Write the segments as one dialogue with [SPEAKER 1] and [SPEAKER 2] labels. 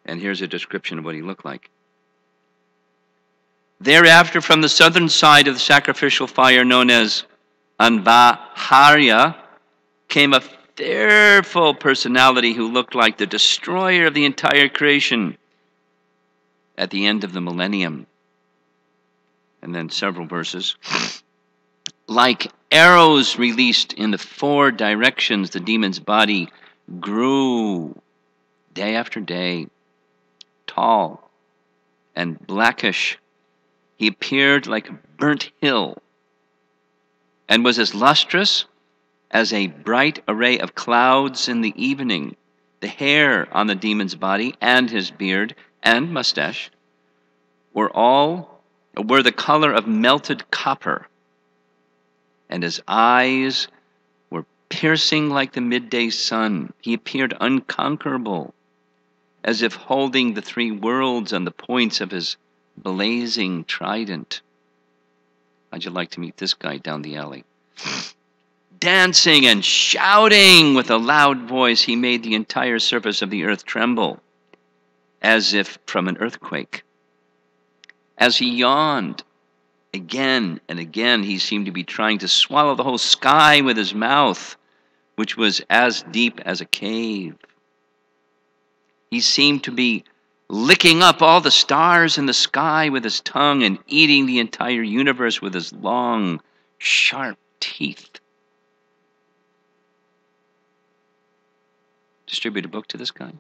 [SPEAKER 1] And here's a description of what he looked like. Thereafter, from the southern side of the sacrificial fire known as Anvaharya, came a fearful personality who looked like the destroyer of the entire creation at the end of the millennium. And then several verses. Like arrows released in the 4 directions, the demon's body grew day after day, tall and blackish. He appeared like a burnt hill and was as lustrous as a bright array of clouds in the evening. The hair on the demon's body and his beard and mustache were the color of melted copper, and his eyes were piercing like the midday sun. He appeared unconquerable, as if holding the 3 worlds on the points of his blazing trident. How'd you like to meet this guy down the alley? Dancing and shouting with a loud voice, he made the entire surface of the earth tremble, as if from an earthquake. As he yawned again and again, he seemed to be trying to swallow the whole sky with his mouth, which was as deep as a cave. He seemed to be licking up all the stars in the sky with his tongue and eating the entire universe with his long, sharp teeth. Distribute a book to this guy?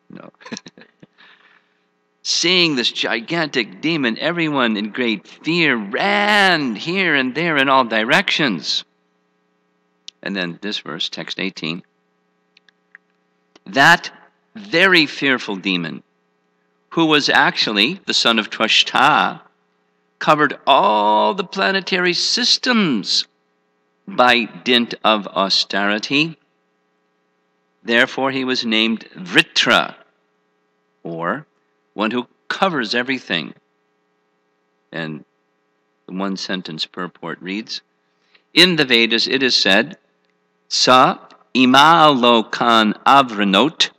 [SPEAKER 1] No. Seeing this gigantic demon, everyone in great fear ran here and there in all directions. And then this verse, text 18. That very fearful demon, who was actually the son of Twashta, covered all the planetary systems by dint of austerity. Therefore he was named Vritra, or one who covers everything. And the 1-sentence purport reads, in the Vedas it is said, Sa imalokan avranot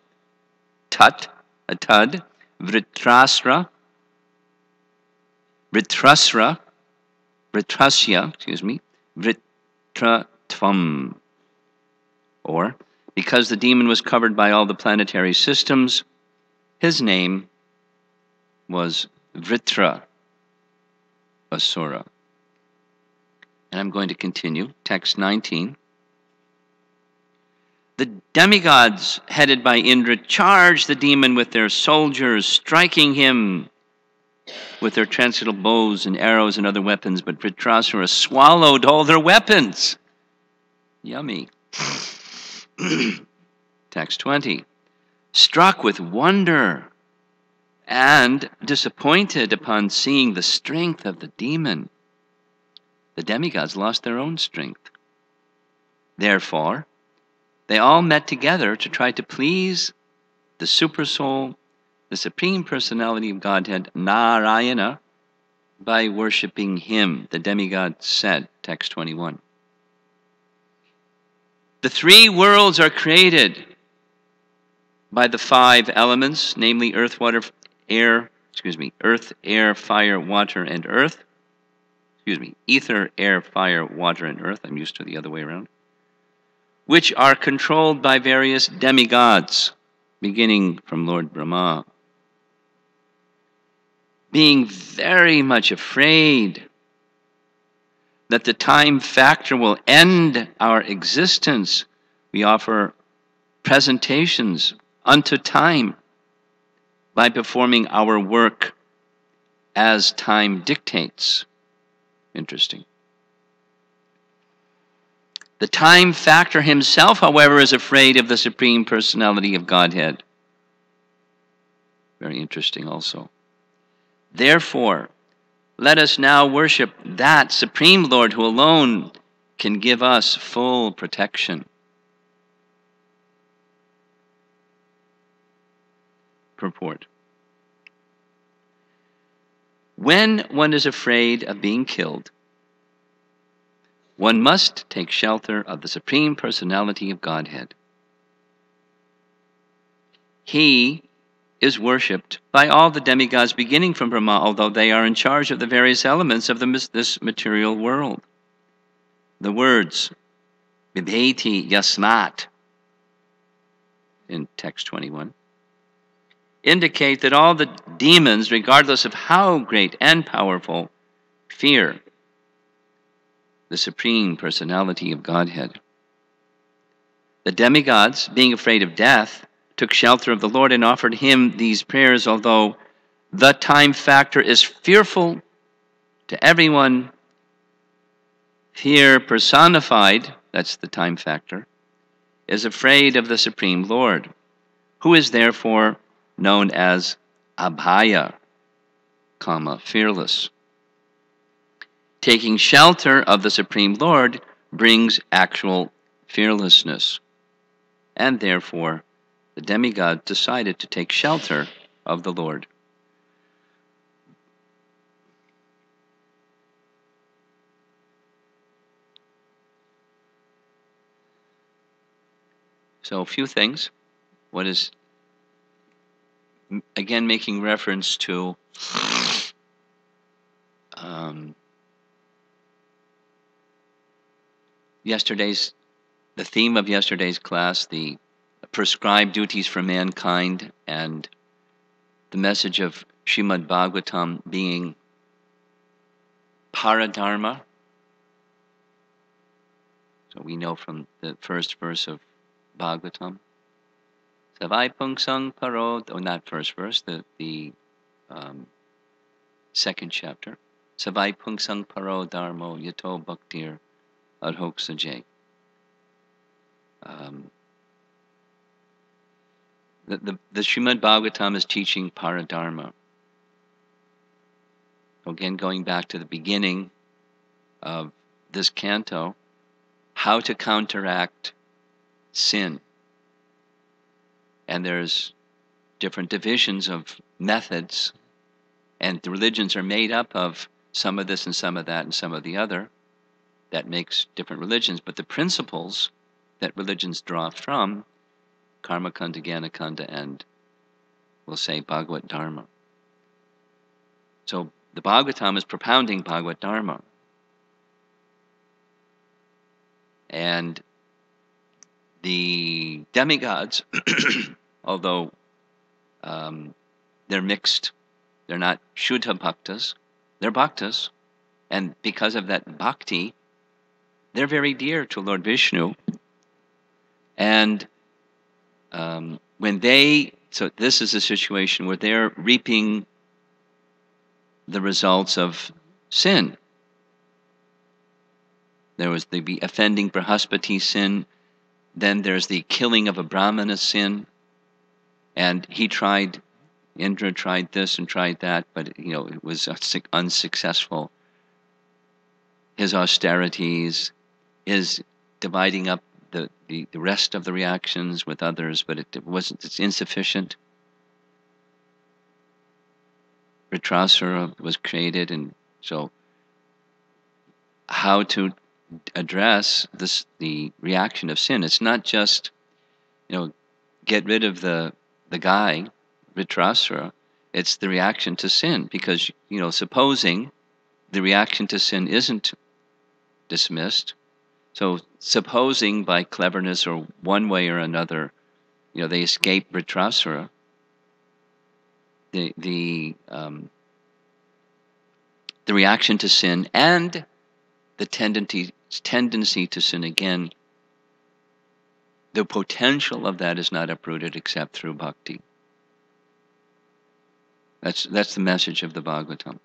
[SPEAKER 1] tat atad vritrasra vritratvam. Or, because the demon was covered by all the planetary systems, his name was Vritrasura. And I'm going to continue. Text 19. The demigods, headed by Indra, charged the demon with their soldiers, striking him with their transcendental bows and arrows and other weapons, but Vritrasura swallowed all their weapons. Yummy. Text 20. Struck with wonder and disappointed upon seeing the strength of the demon, the demigods lost their own strength. Therefore, they all met together to try to please the Supersoul, the Supreme Personality of Godhead, Narayana, by worshiping him. The demigod said, text 21. The 3 worlds are created by the 5 elements, namely earth, air, fire, water, and earth. Ether, air, fire, water, and earth. I'm used to the other way around. Which are controlled by various demigods, beginning from Lord Brahma. Being very much afraid that the time factor will end our existence, we offer presentations unto time by performing our work as time dictates. Interesting. The time factor himself, however, is afraid of the Supreme Personality of Godhead. Very interesting also. Therefore, let us now worship that Supreme Lord who alone can give us full protection. Purport. When one is afraid of being killed, one must take shelter of the Supreme Personality of Godhead. he is worshipped by all the demigods beginning from Brahma, although they are in charge of the various elements of this material world. The words Vibheti Yasmat in text 21 indicate that all the demons, regardless of how great and powerful, fear the Supreme Personality of Godhead. The demigods, being afraid of death, took shelter of the Lord and offered him these prayers, although the time factor is fearful to everyone. Fear personified, that's the time factor, is afraid of the Supreme Lord, who is therefore known as Abhaya, fearless. Taking shelter of the Supreme Lord brings actual fearlessness, and therefore the demigod decided to take shelter of the Lord. So a few things. What is, again, making reference to the theme of yesterday's class, the prescribed duties for mankind, and the message of Srimad Bhagavatam being Paradharma. So we know from the first verse of Bhagavatam, Savai Pungsang Paro, or not first verse, the second chapter, Savai Pungsang Paro Dharmo Yato Bhaktir Adhok Sajay. The Srimad Bhagavatam is teaching Paradharma. Again, going back to the beginning of this canto, how to counteract sin. And there's different divisions of methods, and the religions are made up of some of this and some of that and some of the other. That makes different religions, but the principles that religions draw from, Karma Kanda, Jnana Kanda, and we'll say Bhagavat Dharma. So the Bhagavatam is propounding Bhagavat Dharma. And the demigods, although they're mixed, they're not Shuddha Bhaktas, they're Bhaktas, and because of that bhakti, they're very dear to Lord Vishnu. And so this is a situation where they're reaping the results of sin. There was the offending Brahaspati sin, then there's the killing of a Brahmana sin, and Indra tried this and tried that, but it was unsuccessful. His austerities, his dividing up the rest of the reactions with others, but it's insufficient. Vritrasura was created, and so how to address the reaction of sin? It's not just get rid of the guy Vritrasura. It's the reaction to sin, because supposing the reaction to sin isn't dismissed, so supposing by cleverness or one way or another, they escape Vritrasura, the reaction to sin and the tendency to sin again, the potential of that is not uprooted except through bhakti. That's the message of the Bhagavatam.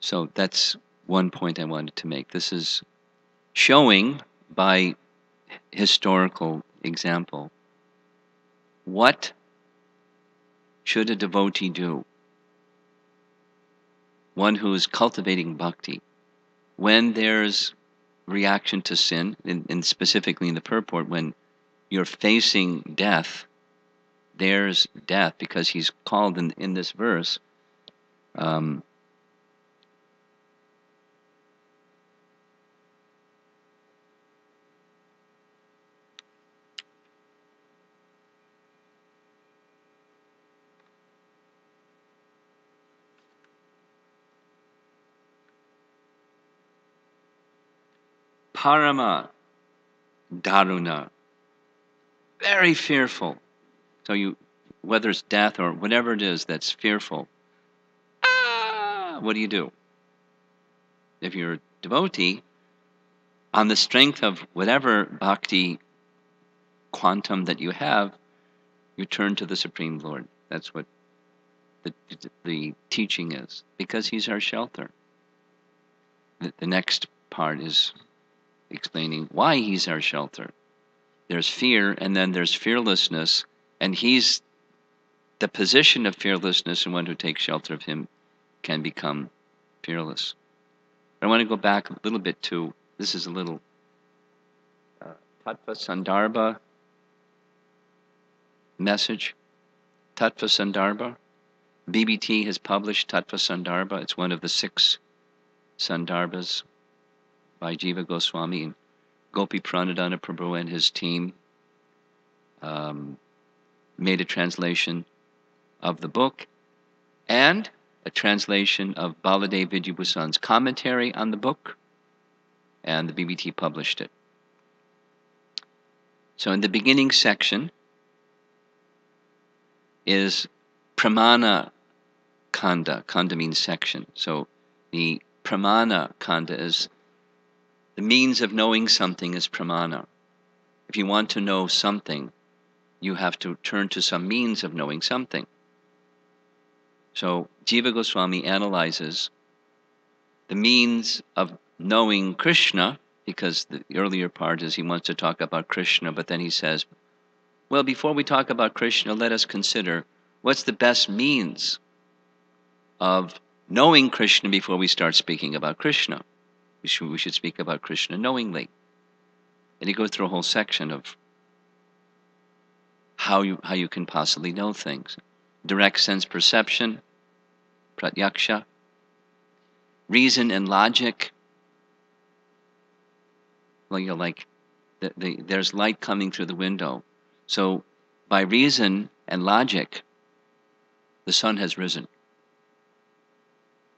[SPEAKER 1] So that's one point I wanted to make. This is showing by historical example what should a devotee do, one who is cultivating bhakti, when there's reaction to sin, and specifically in the purport, when you're facing death, there's death, because he's called in this verse, Parama Daruna. Very fearful. So whether it's death or whatever it is that's fearful, what do? If you're a devotee, on the strength of whatever bhakti quantum that you have, you turn to the Supreme Lord. That's what the teaching is, because He's our shelter. The next part is explaining why He's our shelter. There's fear, and then there's fearlessness, and He's the position of fearlessness, and one who takes shelter of Him can become fearless. I want to go back a little bit to, this is a little Tattva Sandarbha message. Tattva Sandarbha. BBT has published Tattva Sandarbha. It's one of the 6 Sandarbhas by Jiva Goswami. And Gopi Pranadana Prabhu and his team made a translation of the book and a translation of Baladev Vidyabhusan's commentary on the book, and the BBT published it. So in the beginning section is Pramana Kanda. Kanda means section. So the Pramana Kanda is the means of knowing something is Pramana. If you want to know something, you have to turn to some means of knowing something. So Jiva Goswami analyzes the means of knowing Krishna, because the earlier part is he wants to talk about Krishna, but then he says, well, before we talk about Krishna, let us consider what's the best means of knowing Krishna before we start speaking about Krishna. We should speak about Krishna knowingly. And he goes through a whole section of how you can possibly know things. Direct sense perception, pratyaksha, reason and logic. Well, you're like, there's light coming through the window. So by reason and logic, the sun has risen.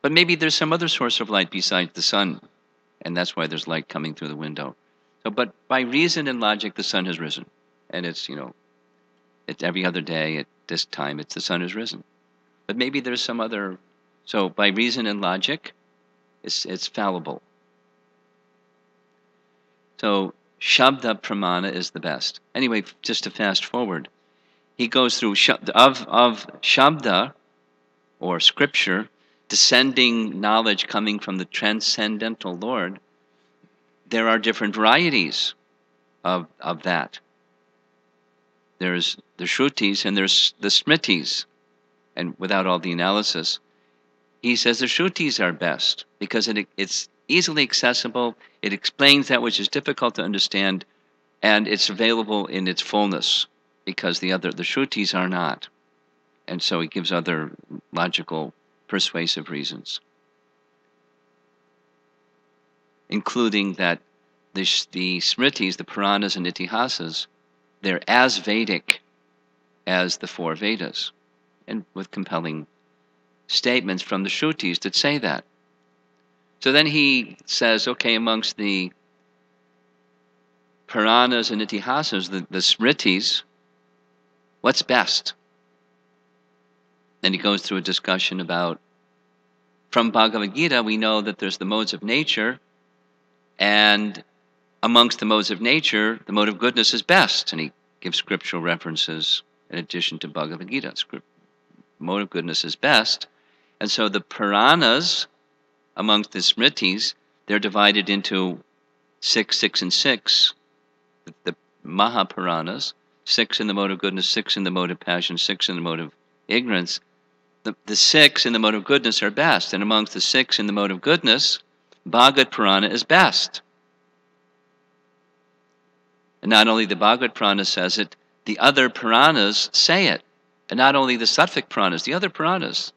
[SPEAKER 1] But maybe there's some other source of light besides the sun, and that's why there's light coming through the window. So, but by reason and logic, the sun has risen. And it's, it's every other day at this time, the sun has risen. But maybe there's some other, so by reason and logic, it's fallible. So Shabda Pramana is the best. Anyway, just to fast forward, he goes through of Shabda, or scripture, descending knowledge coming from the transcendental Lord. There are different varieties of that. There's the Shrutis and there's the Smritis. And without all the analysis, he says the Shrutis are best because it's easily accessible, it explains that which is difficult to understand, and it's available in its fullness because the Shrutis are not. And so he gives other logical, persuasive reasons, including that the Smritis, the Puranas and Itihasas, they're as Vedic as the 4 Vedas, and with compelling statements from the Shrutis that say that. So then he says, okay, amongst the Puranas and Itihasas, the Smritis, what's best? Then he goes through a discussion about, from Bhagavad Gita, we know that there's the modes of nature, and amongst the modes of nature, the mode of goodness is best. And he gives scriptural references in addition to Bhagavad Gita. Mode of goodness is best. And so the Puranas, amongst the Smritis, they're divided into 6, 6, and 6. The Mahapuranas, 6 in the mode of goodness, 6 in the mode of passion, 6 in the mode of ignorance. The 6 in the mode of goodness are best. And amongst the 6 in the mode of goodness, Bhagavad Purana is best. And not only the Bhagavad Purana says it, the other Puranas say it. And not only the Sattvic Puranas, the other Puranas,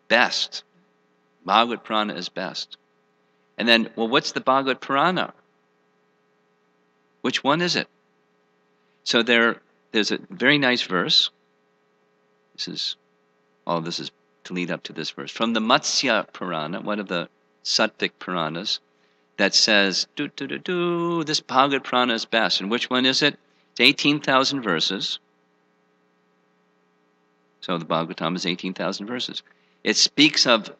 [SPEAKER 1] best. Bhagavad Purana is best. And then, well, what's the Bhagavad Purana? Which one is it? So there's a very nice verse. All of this is to lead up to this verse. From the Matsya Purana, one of the Sattvic Puranas, that says, this Bhagavad Purana is best. And which one is it? It's 18,000 verses. So the Bhagavatam is 18,000 verses. It speaks of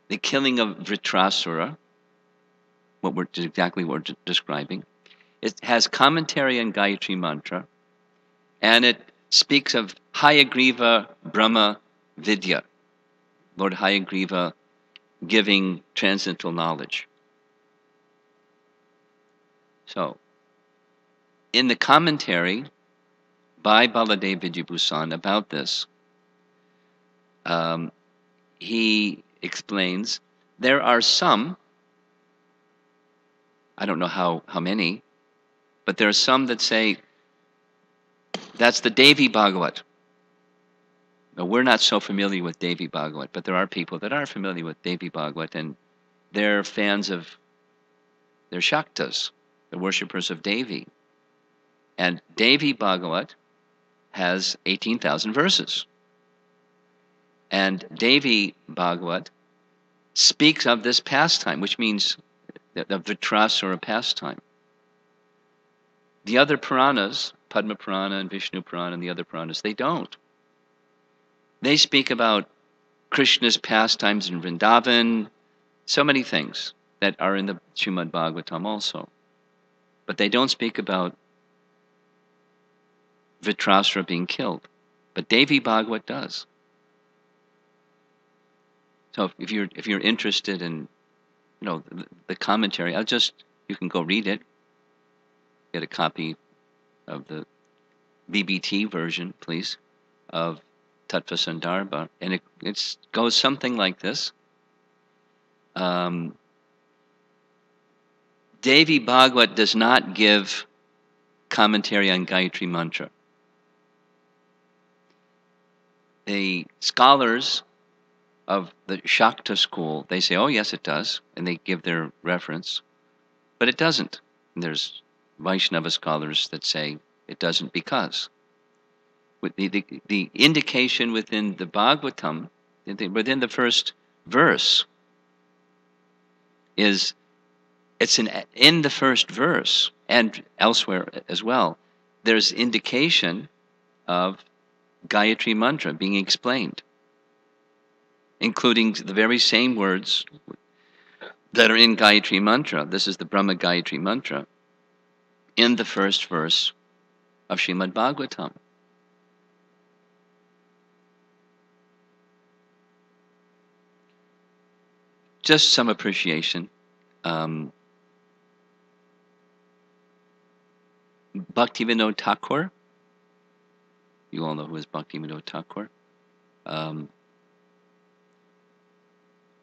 [SPEAKER 1] the killing of Vritrasura, exactly what we're describing. It has commentary on Gayatri Mantra, and it speaks of Hayagriva Brahma Vidya, Lord Hayagriva giving transcendental knowledge. So, in the commentary by Baladev Vidyabhusan about this, he explains there are some, I don't know how many, but there are some that say that's the Devi Bhagavat. Now, we're not so familiar with Devi Bhagavat, but there are people that are familiar with Devi Bhagavat, and they're fans of, they're Shaktas, the worshippers of Devi. And Devi Bhagavat has 18,000 verses. And Devi Bhagavat speaks of this pastime, which means the Vritrasura pastime. The other Puranas, Padma Purana and Vishnu Purana and the other Puranas, they don't. They speak about Krishna's pastimes in Vrindavan, so many things that are in the Srimad Bhagavatam also. But they don't speak about Vritrasura being killed. But Devi Bhagavat does. So if you're interested in, the commentary, you can go read it. Get a copy of the BBT version, please, of Tattva Sandarbha, and it goes something like this. Devi Bhagavat does not give commentary on Gayatri Mantra. The scholars of the Shakta school, they say, oh yes it does, and they give their reference, but it doesn't. And there's Vaishnava scholars that say it doesn't because with the indication within the Bhagavatam, within the first verse, it's in the first verse and elsewhere as well, there's indication of Gayatri Mantra being explained, including the very same words that are in Gayatri Mantra. This is the Brahma Gayatri Mantra in the first verse of Srimad Bhagavatam. Just some appreciation. Bhaktivinoda Thakur, you all know who is Bhaktivinoda Thakur.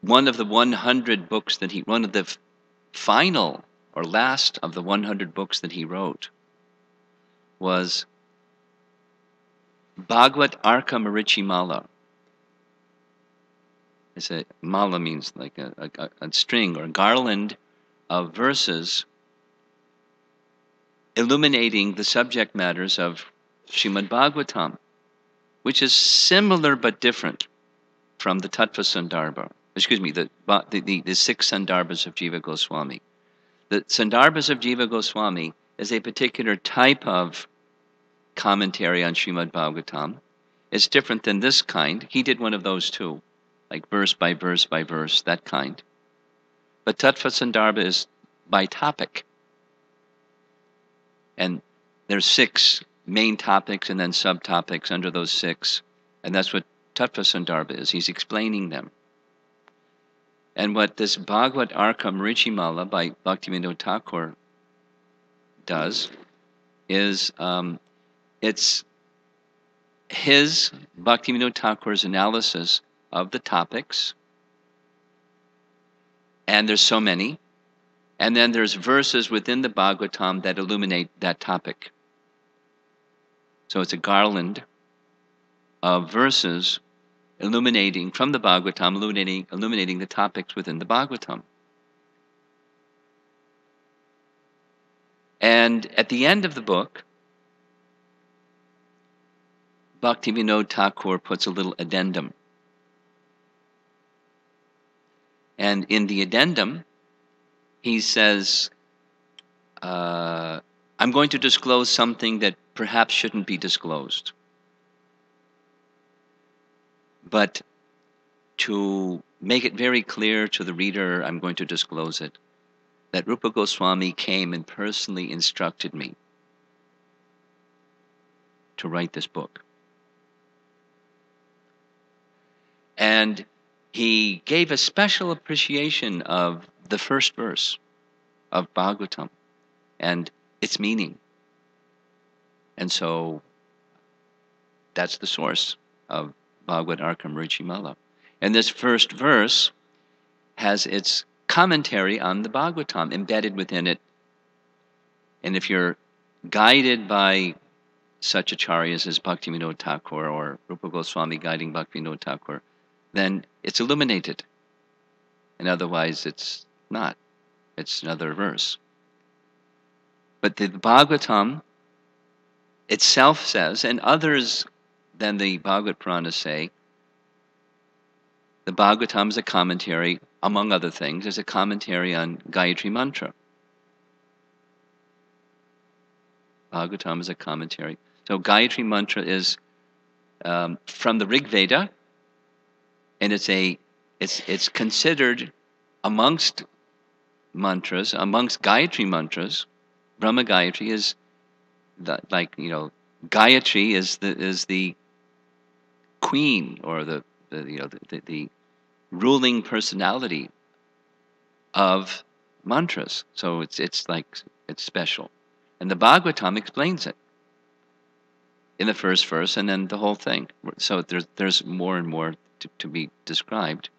[SPEAKER 1] One of the 100 books that one of the final or last of the 100 books that he wrote was Bhagavat Arka Marichi Mala. It's a mala means like a string or a garland of verses illuminating the subject matters of Srimad Bhagavatam, which is similar but different from the Tattva Sandarbha. Excuse me, the 6 Sandarbhas of Jiva Goswami. The Sandarbhas of Jiva Goswami is a particular type of commentary on Srimad Bhagavatam. It's different than this kind. He did one of those too, like verse by verse by verse, that kind. But Tattva Sandarbha is by topic. And there's 6 main topics and then subtopics under those 6. And that's what Tattva Sandarbha is. He's explaining them. And what this Bhagavat Arka Marichimala by Bhaktivinoda Thakur does is it's his, Bhaktivinoda Thakur's analysis of the topics. And there's so many. And then there's verses within the Bhagavatam that illuminate that topic. So it's a garland of verses illuminating from the Bhagavatam, illuminating the topics within the Bhagavatam. And at the end of the book, Bhaktivinoda Thakur puts a little addendum. And in the addendum, he says, I'm going to disclose something that perhaps shouldn't be disclosed. But to make it very clear to the reader, I'm going to disclose it, that Rupa Goswami came and personally instructed me to write this book. And he gave a special appreciation of the first verse of Bhagavatam and its meaning. And so that's the source of Bhagavad Arkamrichi Mala. And this first verse has its commentary on the Bhagavatam embedded within it. And if you're guided by such acharyas as Bhaktivinoda Thakur or Rupa Goswami guiding Bhaktivinoda Thakur, then it's illuminated. And otherwise it's not. It's another verse. But the Bhagavatam itself says, and others than the Bhagavad Purana say, the Bhagavatam is a commentary, among other things, is a commentary on Gayatri Mantra. Bhagavatam is a commentary. So Gayatri Mantra is from the Rig Veda, and it's considered amongst mantras, amongst Gayatri mantras. Brahma Gayatri is Gayatri is the queen or the ruling personality of mantras. So it's special. And the Bhagavatam explains it in the first verse and then the whole thing. So there's more and more to be described.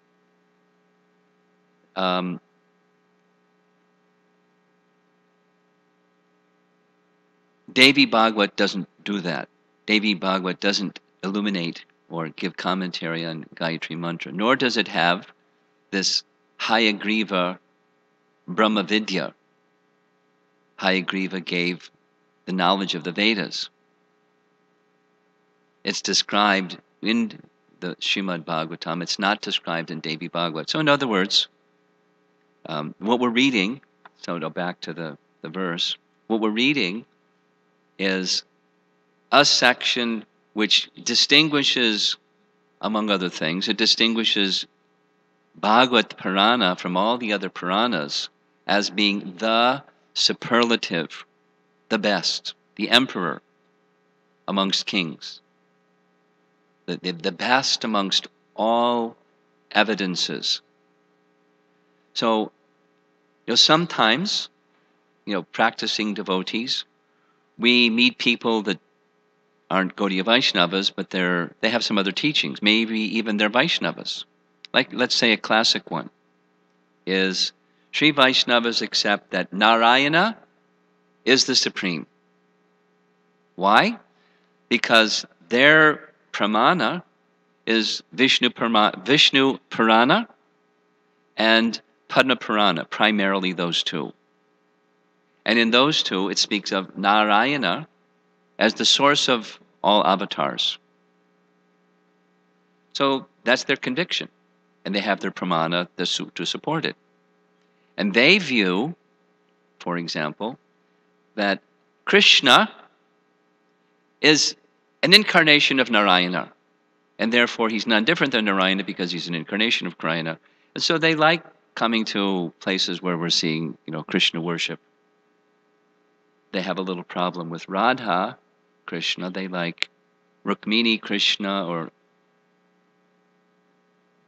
[SPEAKER 1] Devi Bhagavat doesn't do that. Devi Bhagavat doesn't illuminate or give commentary on Gayatri Mantra, nor does it have this Hayagriva Brahma Vidya. Hayagriva gave the knowledge of the Vedas. It's described in the Srimad Bhagavatam. It's not described in Devi Bhagavat. So in other words, what we're reading, so back to the verse, what we're reading is a section which distinguishes, among other things, it distinguishes Bhagavad Purana from all the other Puranas as being the superlative, the best, the emperor amongst kings, the best amongst all evidences. So, sometimes, practicing devotees, we meet people that aren't Gaudiya Vaishnavas, but they have some other teachings. Maybe even they're Vaishnavas. Like, let's say a classic one is Sri Vaishnavas accept that Narayana is the supreme. Why? Because their pramana is Vishnu Purana and Padma Purana, primarily those two. And in those two, it speaks of Narayana as the source of all avatars. So that's their conviction. And they have their pramana to support it. And they view, for example, that Krishna is an incarnation of Narayana. And therefore he's none different than Narayana because he's an incarnation of Krishna. And so they like coming to places where we're seeing, Krishna worship. They have a little problem with Radha Krishna. They like Rukmini Krishna or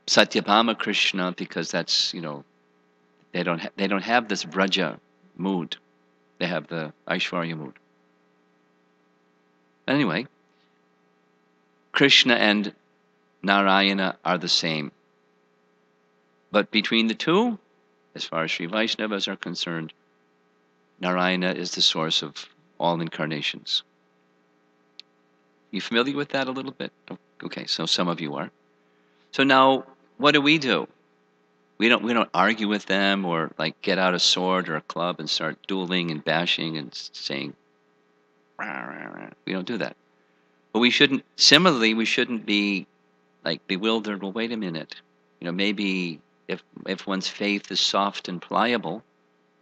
[SPEAKER 1] Satyabhama Krishna because that's, they don't have this Vraja mood. They have the Aishwarya mood. Anyway, Krishna and Narayana are the same. But between the two, as far as Sri Vaishnavas are concerned, Narayana is the source of all incarnations. You familiar with that a little bit? Okay, so some of you are. So now, what do? We don't argue with them or like get out a sword or a club and start dueling and bashing and saying, rah, rah, rah. We don't do that. But we shouldn't be like bewildered. Well, wait a minute. Maybe if one's faith is soft and pliable,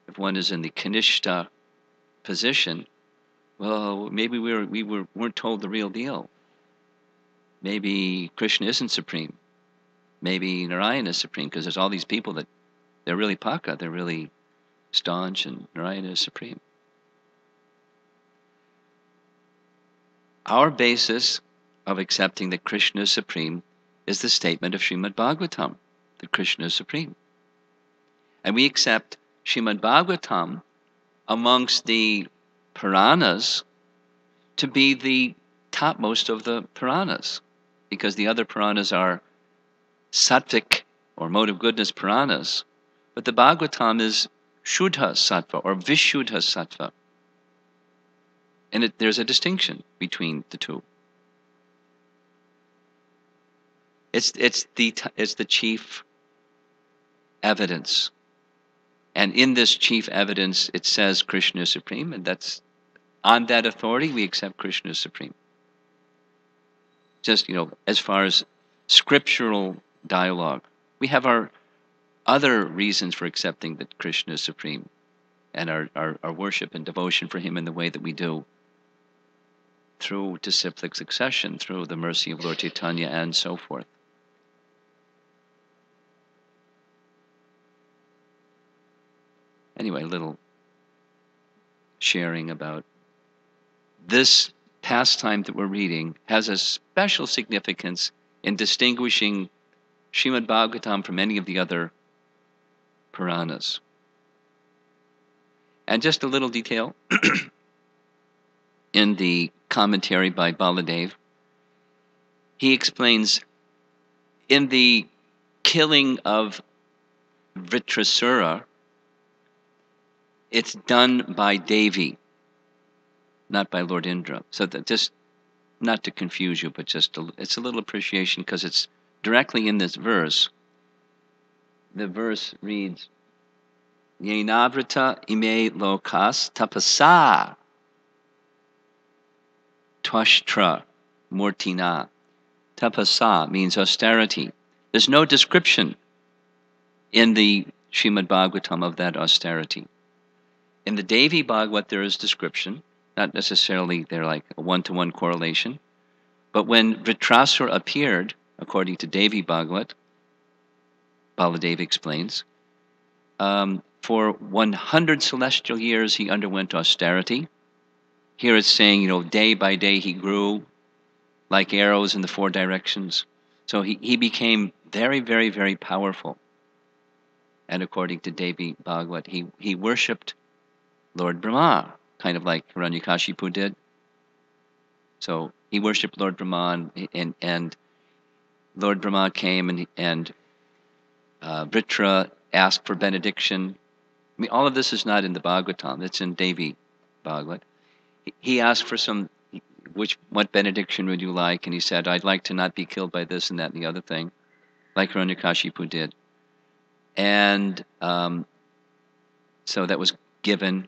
[SPEAKER 1] if one is in the Kanishta position, well, maybe weren't told the real deal. Maybe Krishna isn't supreme. Maybe Narayana is supreme, because there's all these people that they're really Paka, they're really staunch, and Narayana is supreme. Our basis of accepting that Krishna is supreme is the statement of Srimad Bhagavatam, that Krishna is supreme. And we accept Srimad Bhagavatam amongst the Puranas to be the topmost of the Puranas, because the other Puranas are sattvic or mode of goodness Puranas, but the Bhagavatam is Shuddha Sattva or Vishuddha Sattva. And there's a distinction between the two. It's the chief evidence. And in this chief evidence, it says Krishna is supreme, and that's on that authority we accept Krishna is supreme. Just, as far as scriptural dialogue, we have our other reasons for accepting that Krishna is supreme, and our worship and devotion for him in the way that we do, through disciplic succession, through the mercy of Lord Chaitanya, and so forth. Anyway, a little sharing about this pastime that we're reading has a special significance in distinguishing Srimad Bhagavatam from any of the other Puranas. And just a little detail, in the commentary by Baladev, he explains, in the killing of Vritrasura, it's done by Devi, not by Lord Indra. So that, just not to confuse you, but just it's a little appreciation, because it's directly in this verse. The verse reads, Yenavrita ime lokas tapasa twashtra murtina. Tapasa means austerity. There's no description in the Srimad Bhagavatam of that austerity. In the Devi Bhagavat there is description, not necessarily they're like a one-to-one correlation, but when Vritrasura appeared, according to Devi Bhagavat, Baladev explains, for 100 celestial years he underwent austerity. Here it's saying, day by day he grew like arrows in the four directions. So he became very, very, very powerful. And according to Devi Bhagavat, he worshipped Lord Brahma, kind of like Hiranyakashipu did. So he worshipped Lord Brahma, and Lord Brahma came, and Vritra asked for benediction. I mean, all of this is not in the Bhagavatam, it's in Devi Bhagavat. He asked for what benediction would you like? And he said, I'd like to not be killed by this and that and the other thing, like Hiranyakashipu did. And so that was given.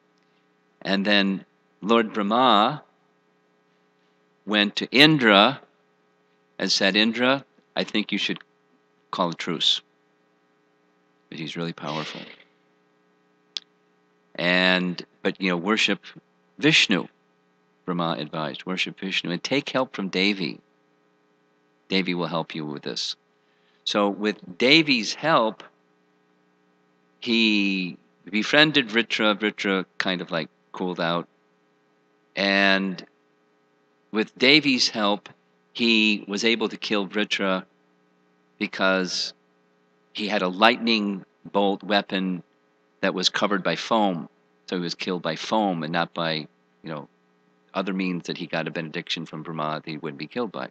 [SPEAKER 1] And then Lord Brahma went to Indra and said, Indra, I think you should call a truce, because he's really powerful. But worship Vishnu. Brahma advised, worship Vishnu and take help from Devi. Devi will help you with this. So with Devi's help, he befriended Vritra. Vritra kind of like cooled out. And with Devi's help, he was able to kill Vritra because he had a lightning bolt weapon that was covered by foam. So he was killed by foam and not by, other means that he got a benediction from Brahma that he wouldn't be killed by.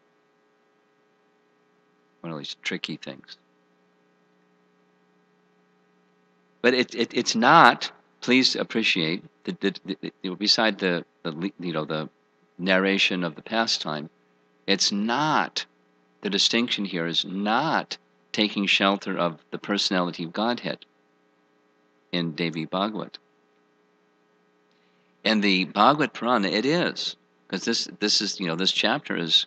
[SPEAKER 1] One of these tricky things. But it's not, please appreciate, beside the narration of the pastime, it's not, the distinction here is not taking shelter of the personality of Godhead in Devi Bhagavat. In the Bhagavad Purana, it is, because this chapter is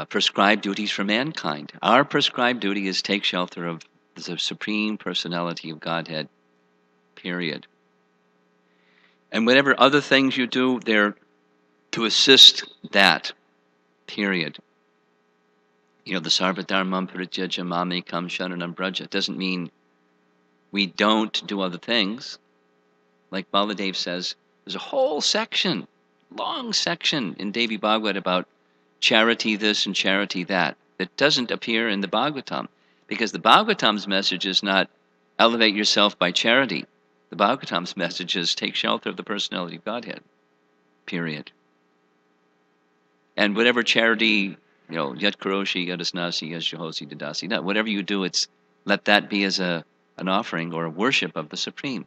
[SPEAKER 1] prescribed duties for mankind. Our prescribed duty is take shelter of the supreme personality of Godhead period. And whatever other things you do, they're to assist that, period. You know, the Sarva Dharmam Parityaja Mame Kam Sharanam Braja doesn't mean we don't do other things. Like Baladev says, there's a whole section, long section in Devi Bhagavad about charity this and charity that doesn't appear in the Bhagavatam. Because the Bhagavatam's message is not elevate yourself by charity. The Bhagavatam's message is take shelter of the personality of Godhead, period. And whatever charity, you know, yat karoshi, yadasnasi, yasjahosi, dadasi, that whatever you do, it's let that be as an offering or a worship of the Supreme.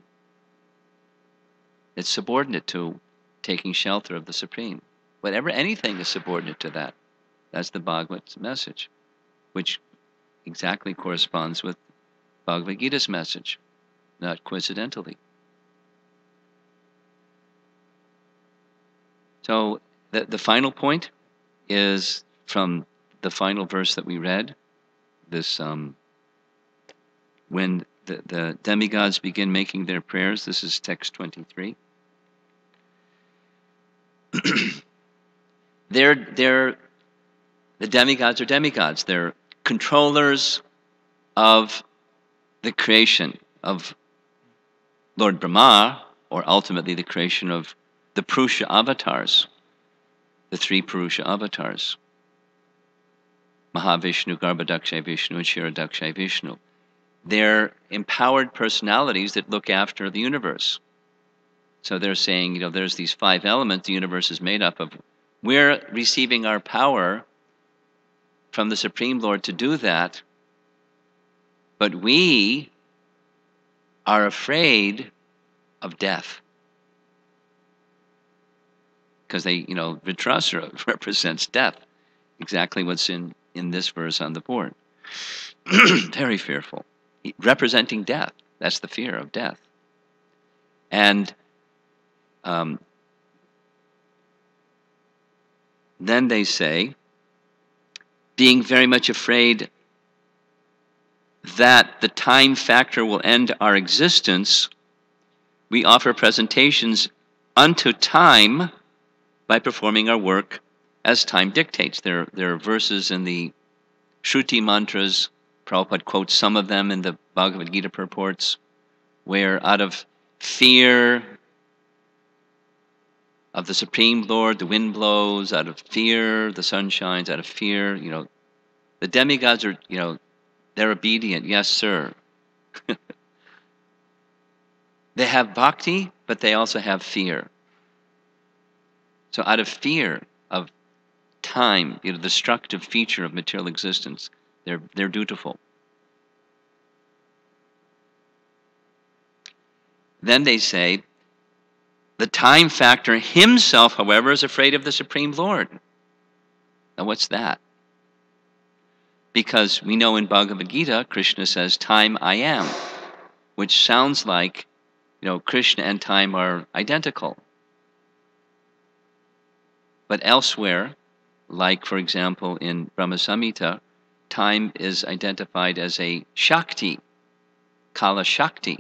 [SPEAKER 1] It's subordinate to taking shelter of the Supreme. Whatever, anything is subordinate to that. That's the Bhagavat's message, which exactly corresponds with Bhagavad Gita's message, not coincidentally. So the final point is from the final verse that we read, this when the demigods begin making their prayers. This is text 23. The demigods are demigods. They're controllers of the creation of Lord Brahma, or ultimately the creation of the Purusha avatars, the three Purusha avatars, Mahavishnu, Garbhadakshay Vishnu, and Kshirodakshay Vishnu. They're empowered personalities that look after the universe. So they're saying, you know, there's these five elements the universe is made up of. We're receiving our power from the Supreme Lord to do that, but we are afraid of death. Because they, you know, Vritrasura represents death. Exactly what's in this verse on the board. Very fearful. Representing death. That's the fear of death. And then they say, being very much afraid that the time factor will end our existence, we offer presentations unto time by performing our work as time dictates. There are verses in the Shruti mantras, Prabhupada quotes some of them in the Bhagavad Gita purports, where out of fear of the Supreme Lord, the wind blows, out of fear, the sun shines, out of fear, you know, the demigods are, you know, they're obedient, yes, sir. They have bhakti, but they also have fear. So out of fear of time, you know, the destructive feature of material existence, they're dutiful. Then they say, the time factor himself, however, is afraid of the Supreme Lord. Now what's that? Because we know in Bhagavad Gita, Krishna says, time I am, which sounds like, you know, Krishna and time are identical. But elsewhere, like for example in Brahma Samhita, time is identified as a Shakti, Kala Shakti.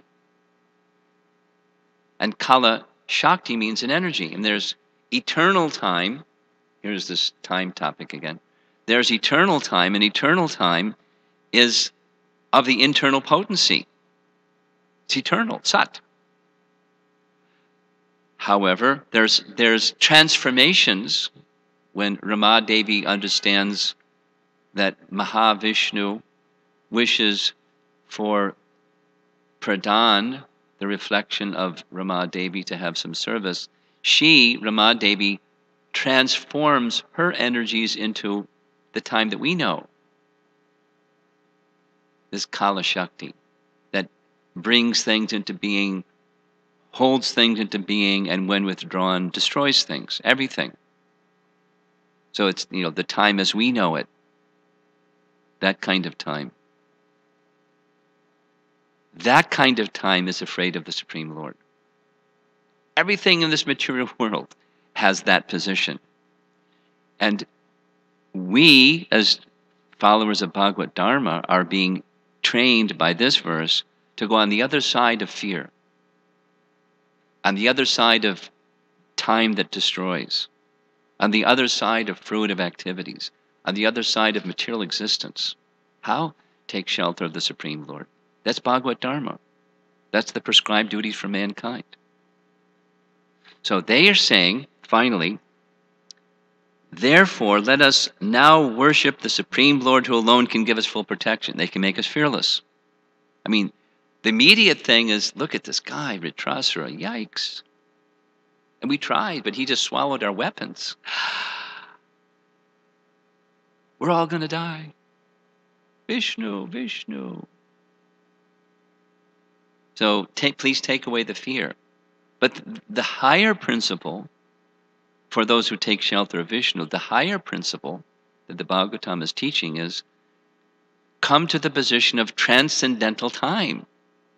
[SPEAKER 1] And Kala Shakti means an energy. And there's eternal time. Here's this time topic again. There's eternal time, and eternal time is of the internal potency. It's eternal, Sat. However, there's transformations when Rama Devi understands that Mahavishnu wishes for Pradhan, the reflection of Rama Devi, to have some service. She, Rama Devi, transforms her energies into the time that we know. This Kala Shakti that brings things into being, holds things into being, and when withdrawn, destroys things, everything. So it's, you know, the time as we know it, that kind of time. That kind of time is afraid of the Supreme Lord. Everything in this material world has that position. And we, as followers of Bhagavat Dharma, are being trained by this verse to go on the other side of fear. on the other side of time that destroys, on the other side of fruitive activities, on the other side of material existence. How? Take shelter of the Supreme Lord. That's Bhagavat Dharma. That's the prescribed duties for mankind. So they are saying, finally, therefore, let us now worship the Supreme Lord who alone can give us full protection. They can make us fearless. I mean, the immediate thing is, look at this guy, Vritrasura, yikes. And we tried, but he just swallowed our weapons. We're all going to die. Vishnu, Vishnu. So please take away the fear. But the higher principle, for those who take shelter of Vishnu, the higher principle that the Bhagavatam is teaching is come to the position of transcendental time,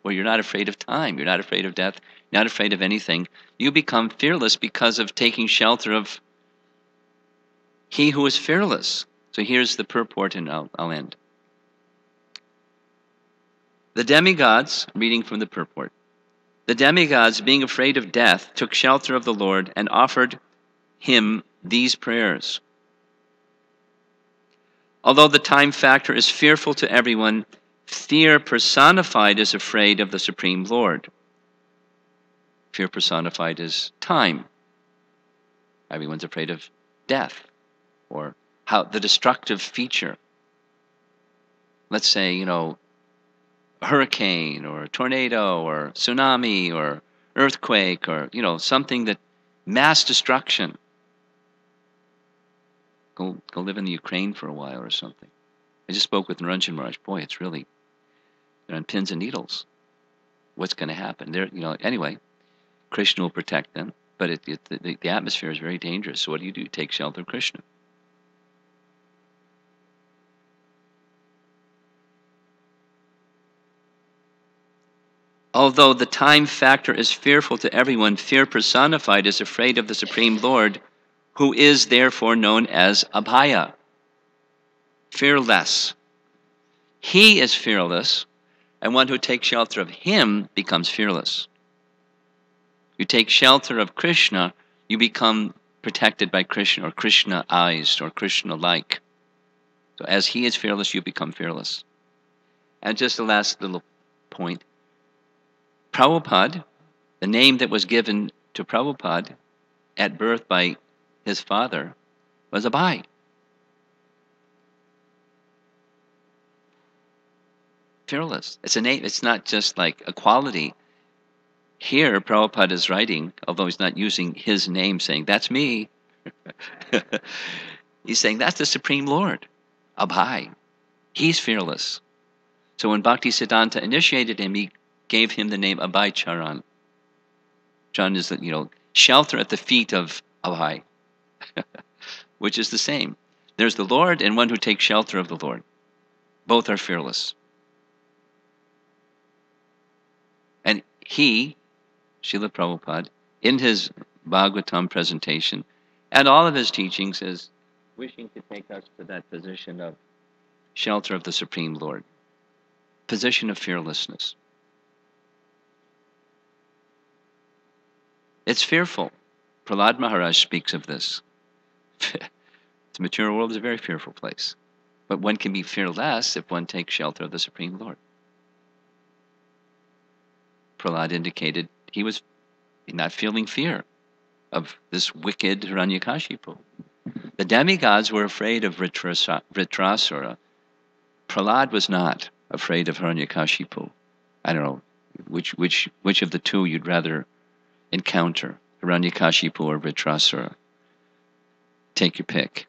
[SPEAKER 1] where you're not afraid of time, you're not afraid of death, you're not afraid of anything. You become fearless because of taking shelter of He who is fearless. So here's the purport, and I'll end. The demigods, reading from the purport, the demigods, being afraid of death, took shelter of the Lord and offered Him these prayers. Although the time factor is fearful to everyone, fear personified is afraid of the Supreme Lord. Fear personified is time. Everyone's afraid of death, or how the destructive feature. Let's say, a hurricane or a tornado or tsunami or earthquake or, something that mass destruction. Go live in the Ukraine for a while or something. I just spoke with Naranjan Maharaj. Boy, it's really, they're on pins and needles. What's going to happen? Anyway, Krishna will protect them, but the atmosphere is very dangerous. So what do? You take shelter of Krishna. Although the time factor is fearful to everyone, fear personified is afraid of the Supreme Lord, who is therefore known as Abhaya, fearless. He is fearless, and one who takes shelter of Him becomes fearless. You take shelter of Krishna, you become protected by Krishna, or Krishna-ized, or Krishna-like. So as He is fearless, you become fearless. And just the last little point. Prabhupada, the name that was given to Prabhupada at birth by his father, was Abhay. Fearless. It's a name. It's not just like a quality. Here, Prabhupada is writing, although he's not using his name, saying, that's me. He's saying, that's the Supreme Lord, Abhay. He's fearless. So when Bhaktisiddhanta initiated him, he gave him the name Abhay Charan. Charan is, shelter at the feet of Abhay, which is the same. There's the Lord and one who takes shelter of the Lord. Both are fearless. And he, Srila Prabhupada, in his Bhagavatam presentation, and all of his teachings, is wishing to take us to that position of shelter of the Supreme Lord, position of fearlessness. It's fearful. Prahlad Maharaj speaks of this. The material world is a very fearful place. But one can be fearless if one takes shelter of the Supreme Lord. Prahlad indicated he was not feeling fear of this wicked Hiranyakashipu. The demigods were afraid of Vritrasura. Prahlad was not afraid of Hiranyakashipu. I don't know which of the two you'd rather encounter, Hiranyakashipu or Vritrasura. Take your pick.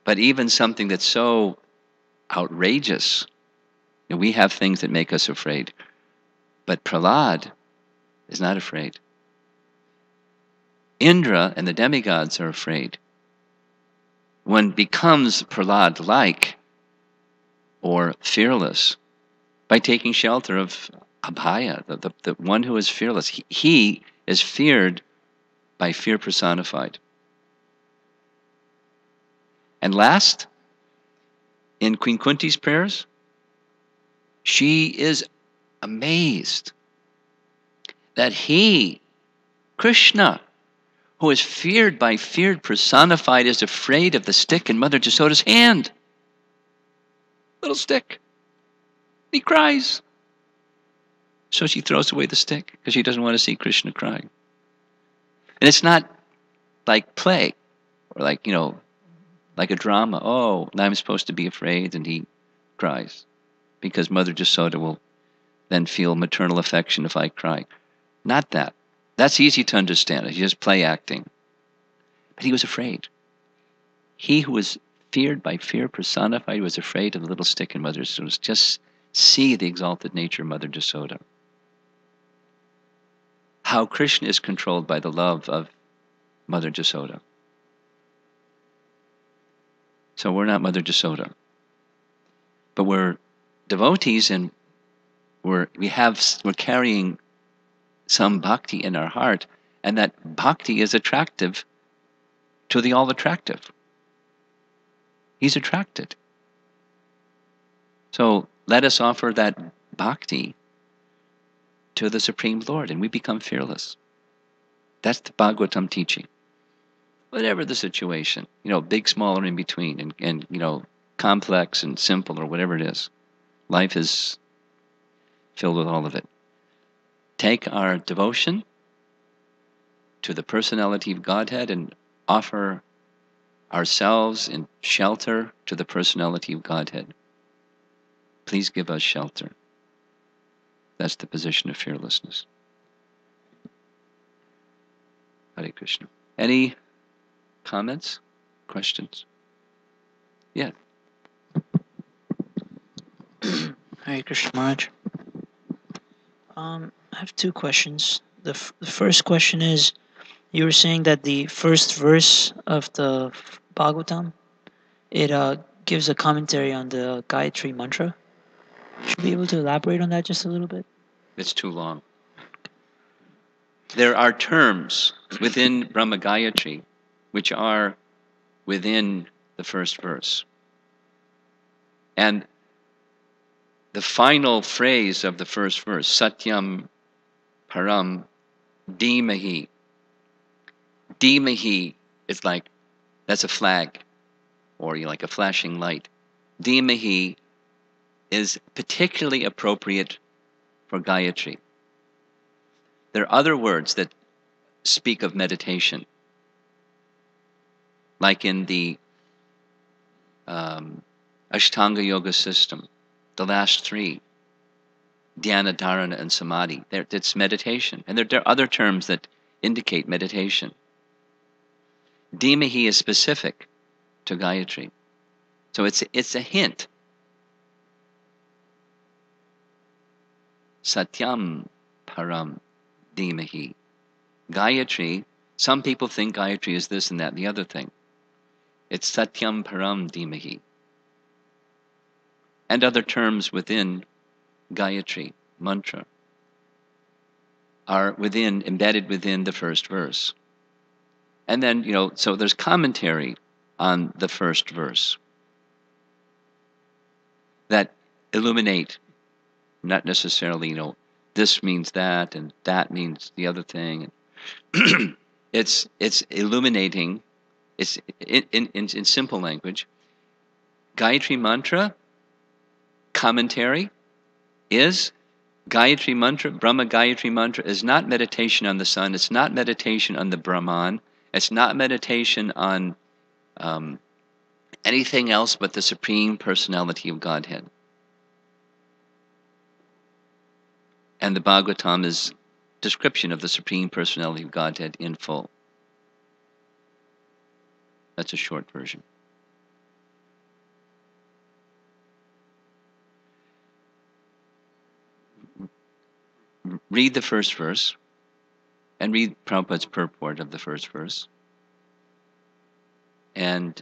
[SPEAKER 1] But even something that's so outrageous, we have things that make us afraid. But Prahlad is not afraid. Indra and the demigods are afraid. One becomes Prahlad-like or fearless by taking shelter of Abhaya, the one who is fearless. He is feared by fear personified. And last, in Queen Kunti's prayers, she is amazed that he, Krishna, who is feared by feared personified, is afraid of the stick in Mother Jasoda's hand. Little stick. He cries. So she throws away the stick because she doesn't want to see Krishna crying. And it's not like play or like, like a drama. Oh, I'm supposed to be afraid, and he cries because Mother Jasoda will then feel maternal affection if I cry. Not that. That's easy to understand. It's just play acting. But he was afraid. He who was feared by fear personified was afraid of the little stick in Mother Jasoda. Just see the exalted nature of Mother Jasoda. How Krishna is controlled by the love of Mother Jasoda. So we're not Mother Jasoda. But we're devotees, and we're carrying some bhakti in our heart, and that bhakti is attractive to the all-attractive. He's attracted. So let us offer that bhakti to the Supreme Lord, and we become fearless. That's the Bhagavatam teaching. Whatever the situation, big, small, or in between, and complex and simple, or whatever it is, life is filled with all of it. Take our devotion to the personality of Godhead and offer ourselves in shelter to the personality of Godhead. Please give us shelter. That's the position of fearlessness. Hare Krishna. Any comments? Questions? Yeah.
[SPEAKER 2] Hare Krishna Maharaj. I have two questions. The first question is, you were saying that the first verse of the Bhagavatam, it gives a commentary on the Gayatri mantra. Should we be able to elaborate on that just a little bit?
[SPEAKER 1] It's too long. There are terms within Brahma Gayatri which are within the first verse. And the final phrase of the first verse, Satyam Param Dhimahi. Dhimahi is like, that's a flag, or like a flashing light. Dhimahi is particularly appropriate for Gayatri. There are other words that speak of meditation, like in the Ashtanga Yoga system, the last three, Dhyana, Dharana, and Samadhi. It's meditation. And there are other terms that indicate meditation. Dhimahi is specific to Gayatri. So it's a hint. Satyam Param Dhimahi. Gayatri, some people think Gayatri is this and that and the other thing. It's Satyam Param Dhimahi. And other terms within Gayatri mantra are embedded within the first verse. And then, so there's commentary on the first verse that illuminate, not necessarily, this means that and that means the other thing. It's illuminating. It's in simple language. Gayatri mantra commentary is Gayatri mantra. Brahma Gayatri mantra is not meditation on the sun. It's not meditation on the Brahman. It's not meditation on anything else but the Supreme Personality of Godhead. And the Bhagavatam is description of the Supreme Personality of Godhead in full. That's a short version. Read the first verse and read Prabhupada's purport of the first verse. And,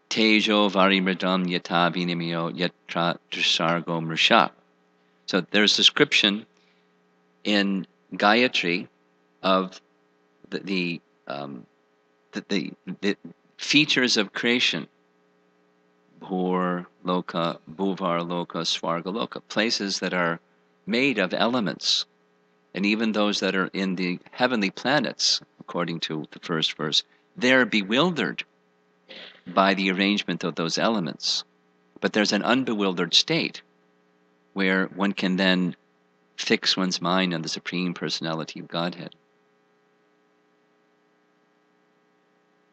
[SPEAKER 1] Tejo varimridam yata vinimyo yatra trisargo mrisha. So there's description in Gayatri of the features of creation. Bhur loka, bhuvar loka, swarga loka, places that are made of elements And even those that are in the heavenly planets, according to the first verse, they're bewildered by the arrangement of those elements. But there's an unbewildered state where one can then fix one's mind on the Supreme Personality of Godhead.